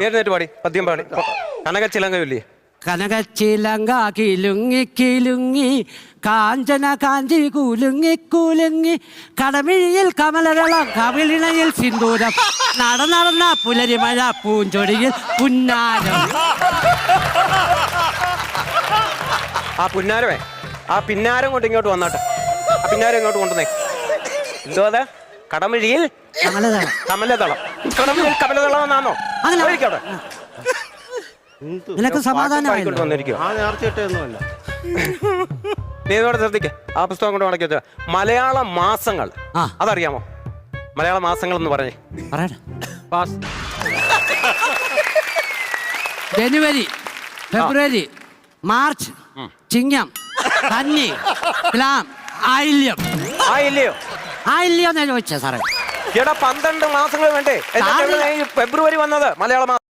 നേരിട്ട് പാടി പദ്യം പാടി കനകച്ചിലങ്കയില്ലേ? കനകച്ചിലങ്ക കിലുങ്ങി കിലുങ്ങി കാഞ്ചന കാഞ്ചി കുലുങ്ങി കുലുങ്ങി കടമിഴിയിൽ കമലവെള്ളം കവിളിണയിൽ സിന്ദൂരം നടന്ന പുലരിമഴ പൂഞ്ചൊടിയിൽ പുന്നാരം. ആ പുന്നാരമേ, ആ പിന്നാരം കൊണ്ട് ഇങ്ങോട്ട് വന്നാട്ടെ. ആ പിന്നാരം ഇങ്ങോട്ട് കൊണ്ടുവന്നേ. എന്തോ അതെ? കടമിഴിയിൽ കമലതളം. കമലതളം. കടമിഴിയിൽ കമലതളം എന്നാണോ? അങ്ങനെ നിനക്ക് സമാധാനമായി ആ നേർച്ചയിട്ടൊന്നുമല്ല. നീ ഇതോടെ ശ്രദ്ധിക്ക. ആ പുസ്തകം കൊണ്ട് മടക്കി വെച്ച മലയാള മാസങ്ങൾ അതറിയാമോ? മലയാള മാസങ്ങൾ എന്ന് പറഞ്ഞേ. ജനുവരി, ഫെബ്രുവരി, മാർച്ച്, ചിങ്ങം, കന്നി, തുലാം, ആയില്യം. ആയില്ലയോ? ആയില്യം എന്നാ ചോദിച്ചേ സാറേ. എടാ 12 മാസങ്ങൾ വേണ്ടേ? ഫെബ്രുവരി വന്നത് മലയാള മാസം.